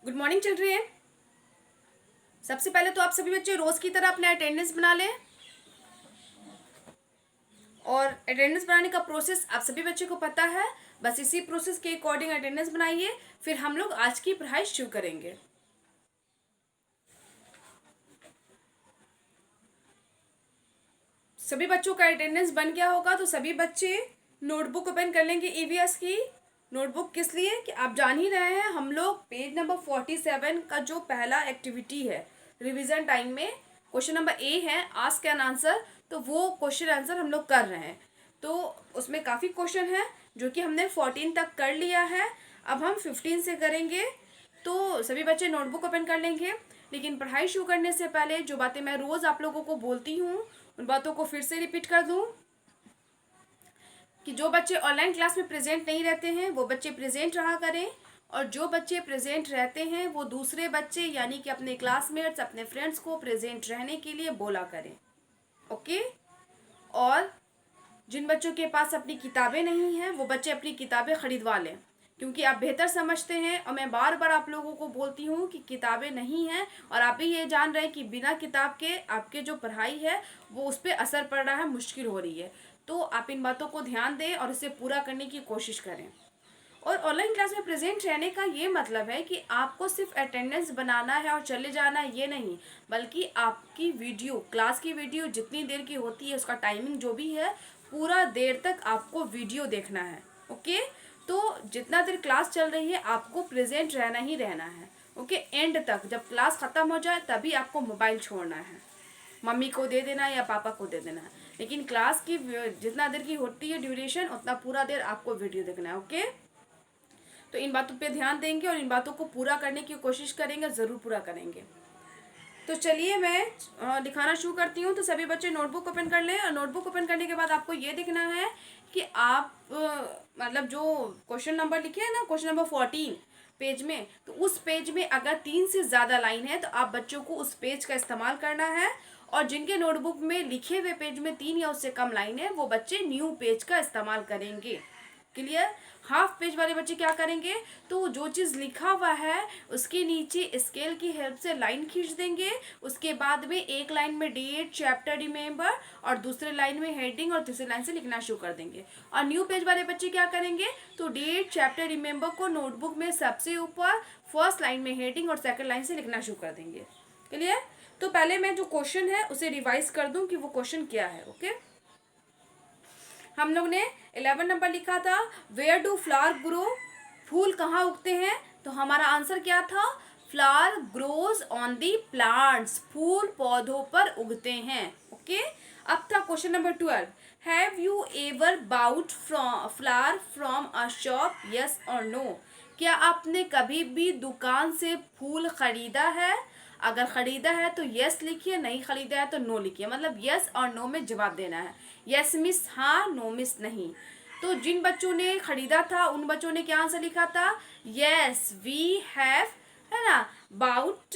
Good morning children. सबसे पहले तो आप सभी बच्चे रोज की तरह अपने अटेंडेंस बना लें और अटेंडेंस बनाने का प्रोसेस आप सभी बच्चों को पता है। बस इसी प्रोसेस के अकॉर्डिंग अटेंडेंस बनाइए, फिर हम लोग आज की पढ़ाई शुरू करेंगे। सभी बच्चों का अटेंडेंस बन गया होगा तो सभी बच्चे नोटबुक ओपन कर लेंगे। ईवीएस की नोटबुक किस लिए कि आप जान ही रहे हैं, हम लोग पेज नंबर 47 का जो पहला एक्टिविटी है रिवीजन टाइम में क्वेश्चन नंबर ए है आस्क एन आंसर, तो वो क्वेश्चन आंसर हम लोग कर रहे हैं। तो उसमें काफ़ी क्वेश्चन है जो कि हमने 14 तक कर लिया है, अब हम 15 से करेंगे। तो सभी बच्चे नोटबुक ओपन कर लेंगे। लेकिन पढ़ाई शुरू करने से पहले जो बातें मैं रोज़ आप लोगों को बोलती हूँ उन बातों को फिर से रिपीट कर दूँ कि जो बच्चे ऑनलाइन क्लास में प्रेजेंट नहीं रहते हैं वो बच्चे प्रेजेंट रहा करें, और जो बच्चे प्रेजेंट रहते हैं वो दूसरे बच्चे यानी कि अपने क्लासमेट्स अपने फ्रेंड्स को प्रेजेंट रहने के लिए बोला करें। ओके। और जिन बच्चों के पास अपनी किताबें नहीं हैं वो बच्चे अपनी किताबें खरीदवा लें, क्योंकि आप बेहतर समझते हैं और मैं बार बार आप लोगों को बोलती हूँ कि किताबें नहीं हैं और आप भी ये जान रहे हैं कि बिना किताब के आपके जो पढ़ाई है वो उस पर असर पड़ रहा है, मुश्किल हो रही है। तो आप इन बातों को ध्यान दें और इसे पूरा करने की कोशिश करें। और ऑनलाइन क्लास में प्रेजेंट रहने का ये मतलब है कि आपको सिर्फ अटेंडेंस बनाना है और चले जाना है, ये नहीं, बल्कि आपकी वीडियो क्लास की वीडियो जितनी देर की होती है उसका टाइमिंग जो भी है पूरा देर तक आपको वीडियो देखना है। ओके। तो जितना देर क्लास चल रही है आपको प्रेजेंट रहना ही रहना है। ओके। एंड तक जब क्लास ख़त्म हो जाए तभी आपको मोबाइल छोड़ना है, मम्मी को दे देना है या पापा को दे देना है, लेकिन क्लास की जितना देर की होती है ड्यूरेशन उतना पूरा देर आपको वीडियो देखना है। ओके। तो इन बातों पे ध्यान देंगे और इन बातों को पूरा करने की कोशिश करेंगे, ज़रूर पूरा करेंगे। तो चलिए मैं दिखाना शुरू करती हूँ। तो सभी बच्चे नोटबुक ओपन कर लें और नोटबुक ओपन करने के बाद आपको ये देखना है कि आप मतलब जो क्वेश्चन नंबर लिखे हैं ना, क्वेश्चन नंबर 14 पेज में, तो उस पेज में अगर 3 से ज़्यादा लाइन है तो आप बच्चों को उस पेज का इस्तेमाल करना है, और जिनके नोटबुक में लिखे हुए पेज में 3 या उससे कम लाइन है वो बच्चे न्यू पेज का इस्तेमाल करेंगे। क्लियर। हाफ पेज वाले बच्चे क्या करेंगे, तो जो चीज़ लिखा हुआ है उसके नीचे स्केल की हेल्प से लाइन खींच देंगे, उसके बाद में एक लाइन में डेट चैप्टर रिमेंबर और दूसरे लाइन में हेडिंग और तीसरी लाइन से लिखना शुरू कर देंगे। और न्यू पेज वाले बच्चे क्या करेंगे, तो डेट चैप्टर रिमेंबर को नोटबुक में सबसे ऊपर फर्स्ट लाइन में हेडिंग और सेकंड लाइन से लिखना शुरू कर देंगे। क्लियर। तो पहले मैं जो क्वेश्चन है उसे रिवाइज कर दूं कि वो क्वेश्चन क्या है। ओके। हम लोग ने 11 नंबर लिखा था वेयर डू फ्लावर ग्रो, फूल कहाँ उगते हैं, तो हमारा आंसर क्या था, flower grows on the plants, फूल पौधों पर उगते हैं। ओके। अब था question number 12, have you ever bought flower from a shop, yes और नो, क्या आपने कभी भी दुकान से फूल खरीदा है, अगर खरीदा है तो यस लिखिए, नहीं खरीदा है तो नो लिखिए, मतलब यस और नो में जवाब देना है। यस मिस हाँ, नो मिस नहीं। तो जिन बच्चों ने खरीदा था उन बच्चों ने क्या आंसर लिखा था, यस वी हैव, है ना, bought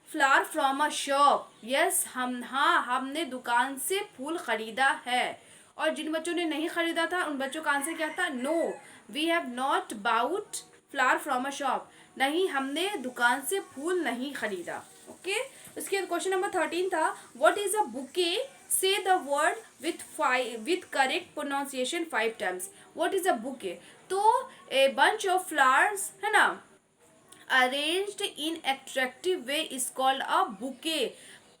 flower from a shop, yes हम, हाँ हमने दुकान से फूल खरीदा है। और जिन बच्चों ने नहीं खरीदा था उन बच्चों का आंसर क्या था, no we have not bought flower from a shop, नहीं हमने दुकान से फूल नहीं खरीदा। ओके। उसके बाद क्वेश्चन नंबर 13 था व्हाट इज अ बुके, से the word with correct pronunciation 5 times. What is a bouquet, तो ए बंच ऑफ फ्लावर्स, है ना, arranged in attractive way is called a bouquet,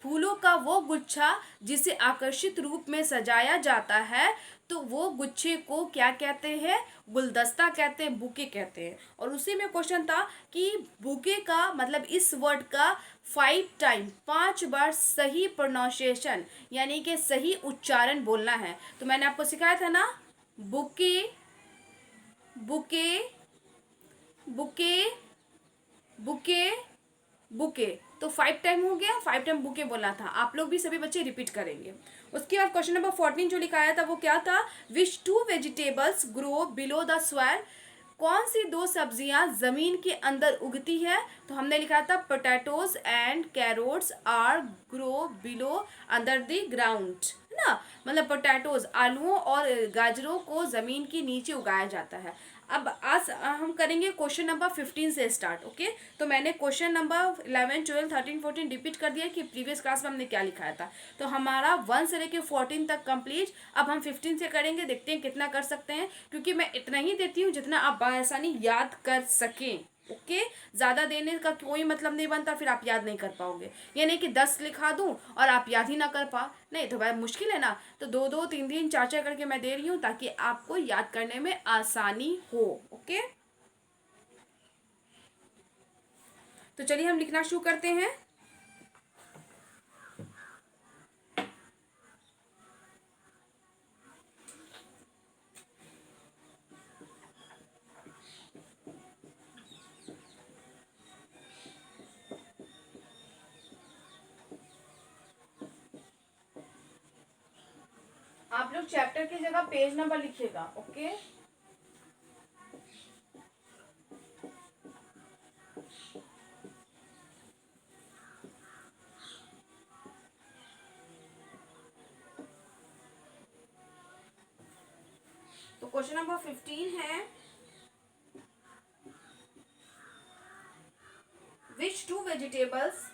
फूलों का वो गुच्छा जिसे आकर्षित रूप में सजाया जाता है तो वो गुच्छे को क्या कहते हैं, गुलदस्ता कहते हैं, बुके कहते हैं। और उसी में क्वेश्चन था कि बुके का मतलब इस वर्ड का 5 टाइम 5 बार सही प्रोनाउंसिएशन यानी कि सही उच्चारण बोलना है। तो मैंने आपको सिखाया था ना, bouquet bouquet bouquet bouquet bouquet, तो 5 टाइम हो गया, 5 टाइम बुके बोला था, आप लोग भी सभी बच्चे रिपीट करेंगे। उसके बाद क्वेश्चन नंबर 14 जो लिखाया था वो क्या था, which two vegetables grow below the soil, कौन सी दो सब्जियां जमीन के अंदर उगती है, तो हमने लिखा था potatoes and carrots are grow below under the ground, है ना, मतलब पोटैटोज, आलूओं और गाजरों को ज़मीन के नीचे उगाया जाता है। अब आज हम करेंगे क्वेश्चन नंबर 15 से स्टार्ट। ओके, तो मैंने क्वेश्चन नंबर 11, 12, 13, 14 रिपीट कर दिया कि प्रीवियस क्लास में हमने क्या लिखाया था। तो हमारा 1 से लेकर 14 तक कंप्लीट। अब हम 15 से करेंगे, देखते हैं कितना कर सकते हैं, क्योंकि मैं इतना ही देती हूँ जितना आप आसानी याद कर सकें। ओके, ज़्यादा देने का कोई मतलब नहीं बनता, फिर आप याद नहीं कर पाओगे। ये नहीं कि 10 लिखा दूं और आप याद ही ना कर पा, नहीं तो भाई मुश्किल है ना। तो 2 2 3 3 4 4 करके मैं दे रही हूँ ताकि आपको याद करने में आसानी हो। ओके, तो चलिए हम लिखना शुरू करते हैं। आप लोग चैप्टर की जगह पेज नंबर लिखिएगा। ओके, तो क्वेश्चन नंबर 15 है, which two vegetables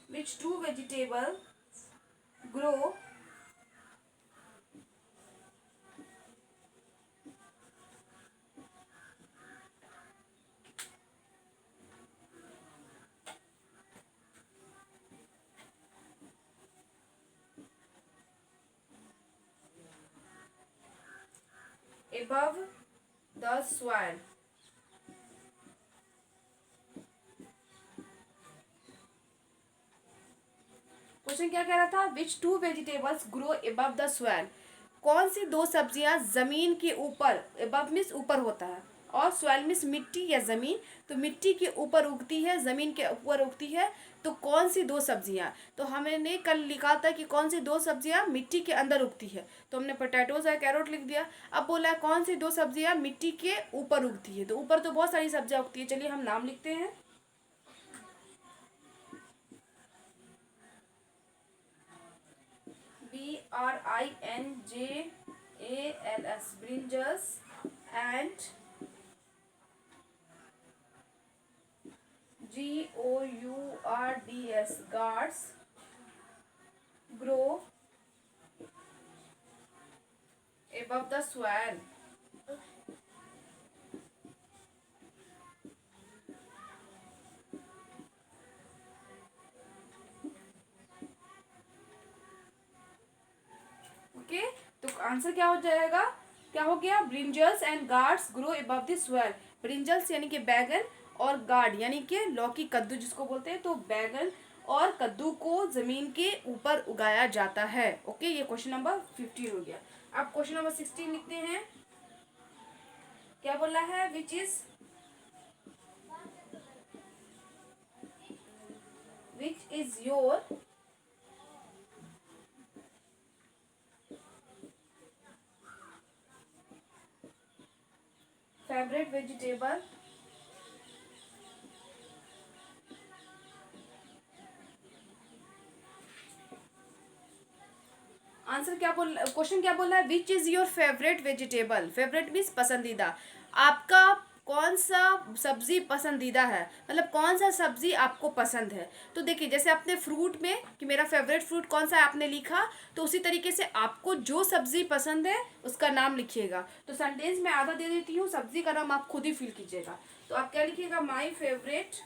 which two vegetable grow above the soil? Question क्या कह रहा था, which two vegetables grow above the soil, कौन सी दो सब्जियां जमीन के ऊपर, अबव मीन्स ऊपर होता है और सोयल मीन्स मिट्टी या जमीन, तो मिट्टी के ऊपर उगती है, जमीन के ऊपर उगती है। तो कौन सी दो सब्जियां, तो हमने कल लिखा था कि कौन सी दो सब्जियां मिट्टी के अंदर उगती है, तो हमने पोटैटोज या कैरोट लिख दिया। अब बोला है कौन सी दो सब्जियां मिट्टी के ऊपर उगती है, तो ऊपर तो बहुत सारी सब्जियां उगती है। चलिए हम नाम लिखते हैं। BRINJALS, brinjals, and GOURDS, gourds, grow above the soil. Okay, तो आंसर क्या हो जाएगा, क्या हो गया, brinjals and guards grow above the soil. Brinjals यानी कि बैगन और गार्ड यानी कि लौकी, कद्दू जिसको बोलते हैं, तो बैगन और कद्दू को जमीन के ऊपर उगाया जाता है। ओके, ये क्वेश्चन नंबर 15 हो गया। अब क्वेश्चन नंबर 16 लिखते हैं। क्या बोला है, which is your favourite vegetable, answer क्या बोल, क्वेश्चन क्या बोला है, which is your favourite vegetable, favourite means पसंदीदा, आपका कौन सा सब्जी पसंदीदा है, मतलब कौन सा सब्जी आपको पसंद है। तो देखिए जैसे आपने फ्रूट में कि मेरा फेवरेट फ्रूट कौन सा है आपने लिखा, तो उसी तरीके से आपको जो सब्जी पसंद है उसका नाम लिखिएगा। तो सेंटेंस में आधा दे देती हूँ, सब्जी का नाम आप खुद ही फिल कीजिएगा। तो आप क्या लिखिएगा, माई फेवरेट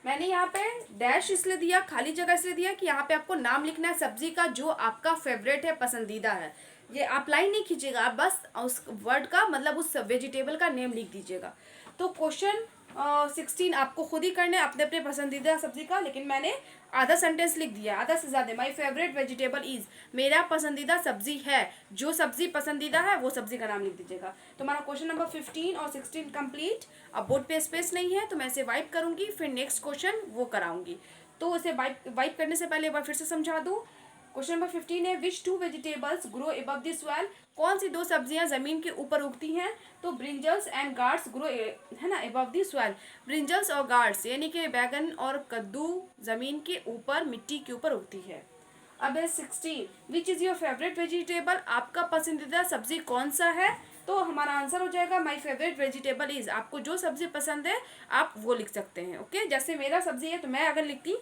मैंने यहाँ पे डैश इसलिए दिया, खाली जगह इसलिए दिया कि यहाँ पे आपको नाम लिखना है सब्जी का जो आपका फेवरेट है, पसंदीदा है। ये आप लाइन नहीं खींचेगा, आप बस उस वर्ड का मतलब उस वेजिटेबल का नेम लिख दीजिएगा। तो क्वेश्चन 16 आपको खुद ही करना है अपने अपने पसंदीदा सब्जी का, लेकिन मैंने आधा सेंटेंस लिख दिया, आधा से ज़्यादा। माई फेवरेट वेजिटेबल इज़, मेरा पसंदीदा सब्जी है, जो सब्जी पसंदीदा है वो सब्जी का नाम लिख दीजिएगा। तो हमारा क्वेश्चन नंबर 15 और 16 कंप्लीट। अब बोर्ड पे स्पेस नहीं है तो मैं इसे वाइप करूँगी, फिर नेक्स्ट क्वेश्चन वो कराऊंगी। तो इसे वाइप करने से पहले एक बार फिर से समझा दूँ। क्वेश्चन नंबर 15 है, which two vegetables grow above the soil, कौन सी दो सब्जियां जमीन के ऊपर उगती हैं? तो ब्रिंजल्स एंड गार्ड्स ग्रो, है ना, अबव द सॉइल। ब्रिंजल्स और गार्ड्स यानी कि बैगन और कद्दू जमीन के ऊपर, मिट्टी के ऊपर उगती है। अब है 16, which is your favourite vegetable, आपका पसंदीदा सब्जी कौन सा है? तो हमारा आंसर हो जाएगा माई फेवरेट वेजिटेबल इज़, आपको जो सब्जी पसंद है आप वो लिख सकते हैं। ओके, जैसे मेरा सब्जी है तो मैं अगर लिखती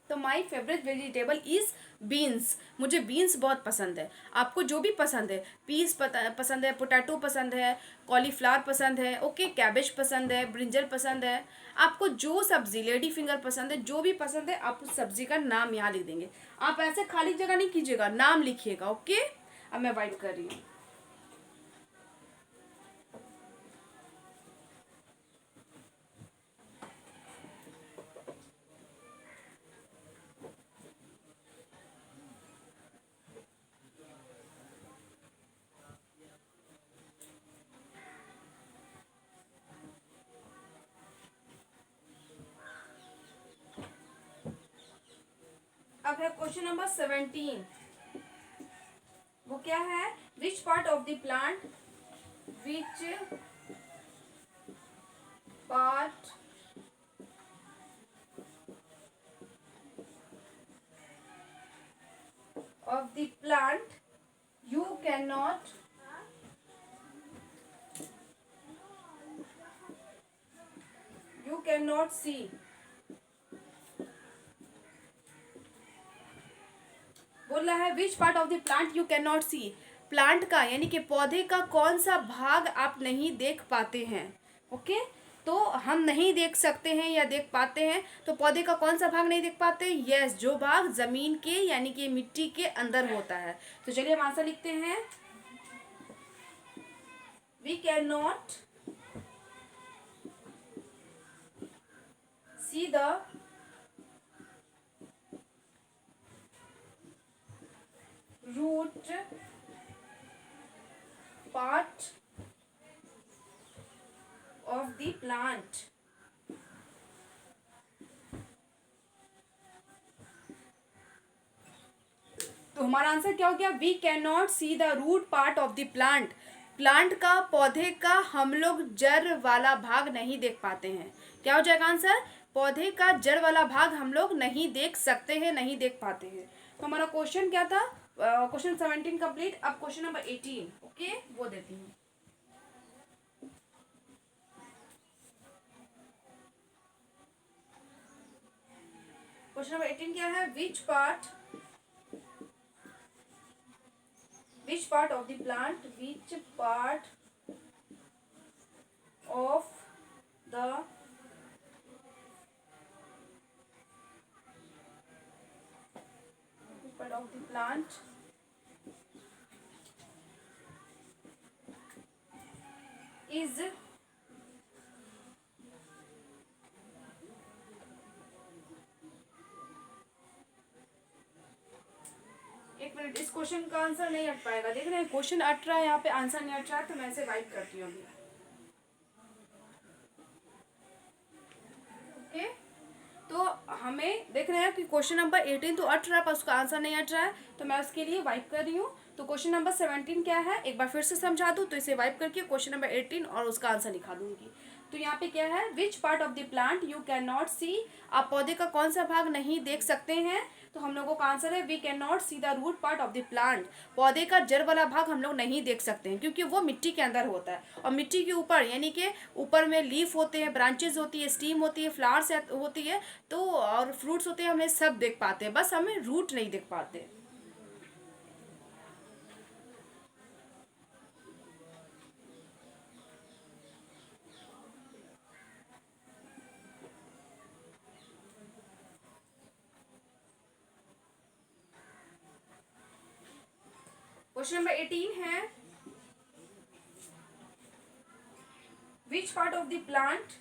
तो my favourite vegetable is beans, मुझे बीन्स बहुत पसंद है। आपको जो भी पसंद है, पीस पसंद है, पोटैटो पसंद है, कॉलीफ्लावर पसंद है, ओके, कैबेज पसंद है, ब्रिंजल पसंद है, आपको जो सब्जी, लेडी फिंगर पसंद है, जो भी पसंद है आप उस सब्जी का नाम यहाँ लिख देंगे। आप ऐसे खाली जगह नहीं कीजिएगा, नाम लिखिएगा। ओके, अब मैं वाइट कर रही हूँ। अब है क्वेश्चन नंबर 17, वो क्या है? Which part of the plant, which part of the plant you cannot see, बोल रहा है which part of the plant you can not see, plant का यानी कि पौधे का कौन सा भाग आप नहीं देख पाते हैं। ओके, तो हम नहीं देख सकते हैं या देख पाते हैं, तो पौधे का कौन सा भाग नहीं देख पाते? यस, जो भाग जमीन के यानी कि मिट्टी के अंदर होता है। तो चलिए हम आंसर लिखते हैं, we can not see the root part of the plant, तो हमारा आंसर क्या हो गया? We can not see the root part of the plant, plant का, पौधे का हम लोग जड़ वाला भाग नहीं देख पाते हैं। क्या हो जाएगा आंसर? पौधे का जड़ वाला भाग हम लोग नहीं देख सकते हैं, नहीं देख पाते हैं। तो हमारा क्वेश्चन क्या था? Question 17 complete. अब क्वेश्चन नंबर 18, ओके, वो देती हूँ। क्वेश्चन नंबर 18 क्या है? Which part of the plant, which part of the plant is, एक मिनट, इस क्वेश्चन का आंसर नहीं अट पाएगा। देख रहे हैं क्वेश्चन अट रहा है, यहाँ पे आंसर नहीं अट रहा है, तो मैं इसे वाइप करती हूँ अभी। ओके, तो हमें देख रहे हैं कि क्वेश्चन नंबर 18 तो अट रहा है पर उसका आंसर नहीं अट रहा है, तो मैं उसके लिए वाइप कर रही हूँ। तो क्वेश्चन नंबर 17 क्या है एक बार फिर से समझा दूँ, तो इसे वाइप करके क्वेश्चन नंबर 18 और उसका आंसर लिखा दूंगी। तो यहाँ पे क्या है? Which part of the plant you can not see, आप पौधे का कौन सा भाग नहीं देख सकते हैं? तो हम लोगों का आंसर है we can not see the root part of the plant, पौधे का जड़ वाला भाग हम लोग नहीं देख सकते हैं क्योंकि वो मिट्टी के अंदर होता है, और मिट्टी के ऊपर यानी कि ऊपर में लीफ होते हैं, ब्रांचेज होती है, स्टीम होती है, फ्लावर्स होती है, तो और फ्रूट्स होते हैं, हमें सब देख पाते हैं, बस हमें रूट नहीं देख पाते। क्वेश्चन नंबर 18 है, which part of the plant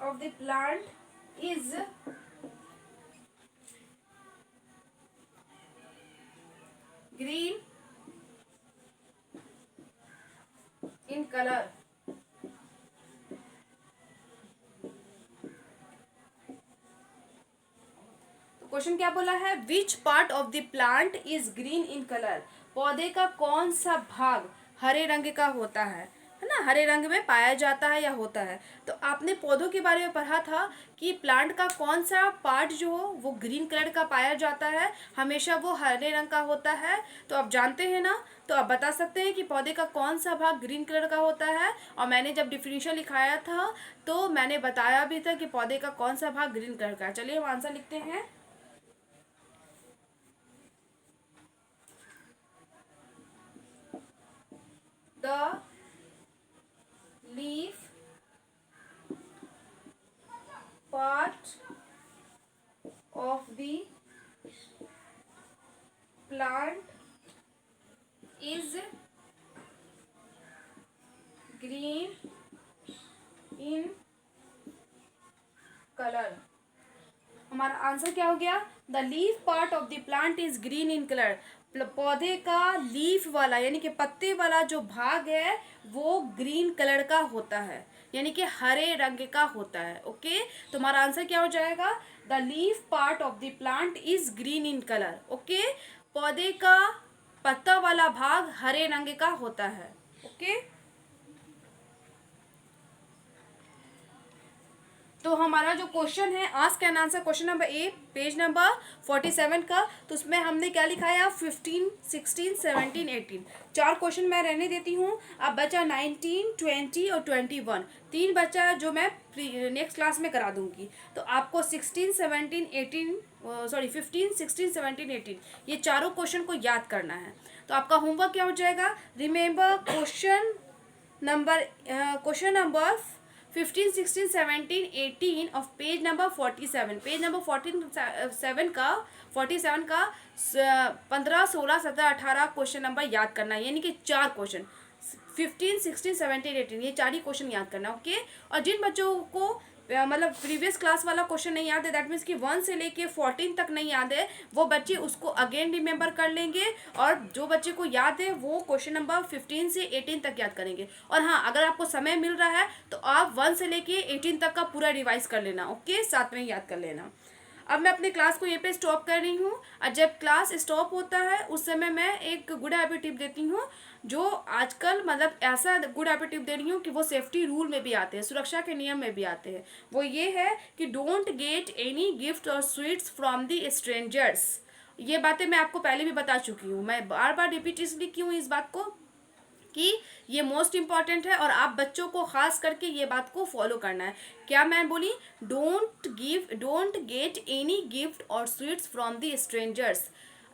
of the plant is green in color. तो क्वेश्चन क्या बोला है, which part of the plant is green in colour, पौधे का कौन सा भाग हरे रंग का होता है ना, हरे रंग में पाया जाता है या होता है। तो आपने पौधों के बारे में पढ़ा था कि प्लांट का कौन सा पार्ट जो हो वो ग्रीन कलर का पाया जाता है, हमेशा वो हरे रंग का होता है। तो आप जानते हैं ना, तो आप बता सकते हैं कि पौधे का कौन सा भाग ग्रीन कलर का होता है। और मैंने जब डिफिनीशन लिखाया था तो मैंने बताया भी था कि पौधे का कौन सा भाग ग्रीन कलर का है। चलिए हम आंसर लिखते हैं। The leaf part of the plant is green in color। हमारा आंसर क्या हो गया, the leaf part of the plant is green in colour. पौधे का लीफ वाला यानी कि पत्ते वाला जो भाग है वो ग्रीन कलर का होता है, यानी कि हरे रंग का होता है। ओके, तो हमारा आंसर क्या हो जाएगा, the leaf part of the plant is green in colour. Okay, पौधे का पत्ता वाला भाग हरे रंग का होता है। ओके, तो हमारा जो क्वेश्चन है ask and answer question number A, page number 47 का, तो उसमें हमने क्या लिखा है, 15, 16, 17, 18 चार क्वेश्चन मैं रहने देती हूँ। अब बचा 19, 20 और 21, तीन बचा जो मैं नेक्स्ट क्लास में करा दूंगी। तो आपको 16, 17, 18 सॉरी 15, 16, 17, 18 ये चारों क्वेश्चन को याद करना है। तो आपका होमवर्क क्या हो जाएगा, remember question number 15, 16, 17, 18 of page number 47। Page number 47 का 15, 16, 17, 18 क्वेश्चन नंबर याद करना है, यानी कि चार क्वेश्चन 15, 16, 17, 18 ये चार ही क्वेश्चन याद करना। ओके, और जिन बच्चों को मतलब प्रीवियस क्लास वाला क्वेश्चन नहीं याद है, दैट मीन्स कि 1 से लेके 14 तक नहीं याद है, वो बच्चे उसको अगेन रिमेंबर कर लेंगे। और जो बच्चे को याद है वो क्वेश्चन नंबर 15 से 18 तक याद करेंगे। और हाँ, अगर आपको समय मिल रहा है तो आप 1 से लेके 18 तक का पूरा रिवाइज कर लेना। ओके, साथ में याद कर लेना। अब मैं अपने क्लास को ये पे स्टॉप कर रही हूँ, और जब क्लास स्टॉप होता है उस समय मैं एक गुड हैबिट टिप देती हूँ, जो आजकल मतलब ऐसा गुड हैबिट टिप दे रही हूँ कि वो सेफ्टी रूल में भी आते हैं, सुरक्षा के नियम में भी आते हैं। वो ये है कि डोंट गेट एनी गिफ्ट और स्वीट्स फ्रॉम द स्ट्रेंजर्स। ये बातें मैं आपको पहले भी बता चुकी हूँ, मैं बार बार रिपीट इसलिए क्यों इस बात को कि ये मोस्ट इंपॉर्टेंट है, और आप बच्चों को खास करके ये बात को फॉलो करना है। क्या मैं बोली, डोंट गेट एनी गिफ्ट और sweets from the strangers.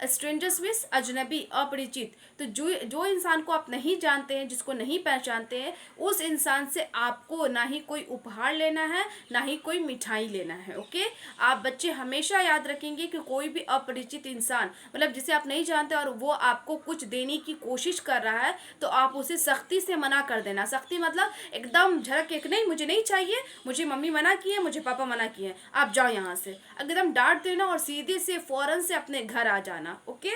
Strangers means अजनबी, अपरिचित। तो जो इंसान को आप नहीं जानते हैं, जिसको नहीं पहचानते हैं, उस इंसान से आपको ना ही कोई उपहार लेना है, ना ही कोई मिठाई लेना है। ओके, आप बच्चे हमेशा याद रखेंगे कि कोई भी अपरिचित इंसान मतलब जिसे आप नहीं जानते और वो आपको कुछ देने की कोशिश कर रहा है, तो आप उसे सख्ती से मना कर देना। सख्ती मतलब एकदम झड़क के, नहीं मुझे नहीं चाहिए, मुझे मम्मी मना की है, मुझे पापा मना किए हैं, आप जाओ यहाँ से, एकदम डांट देना और सीधे से फौरन से अपने घर आ जाना। ओके,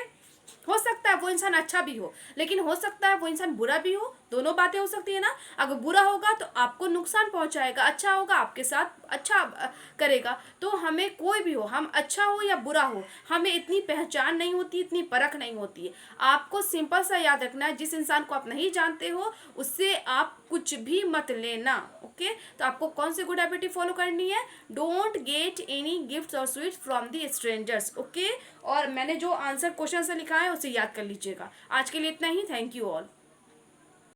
हो सकता है वो इंसान अच्छा भी हो, लेकिन हो सकता है वो इंसान बुरा भी हो, दोनों बातें हो सकती है ना। अगर बुरा होगा तो आपको नुकसान पहुंचाएगा, अच्छा होगा आपके साथ अच्छा करेगा। तो हमें कोई भी हो, हम अच्छा हो या बुरा हो, हमें इतनी पहचान नहीं होती, इतनी परख नहीं होती है। आपको सिंपल सा याद रखना है, जिस इंसान को आप नहीं जानते हो उससे आप कुछ भी मत लेना। ओके, तो आपको कौन सी गुड हैबिट फॉलो करनी है, डोंट गेट एनी गिफ्ट्स और sweets from the strangers. Okay, और मैंने जो आंसर क्वेश्चन से लिखा है उसे याद कर लीजिएगा। आज के लिए इतना ही, थैंक यू ऑल।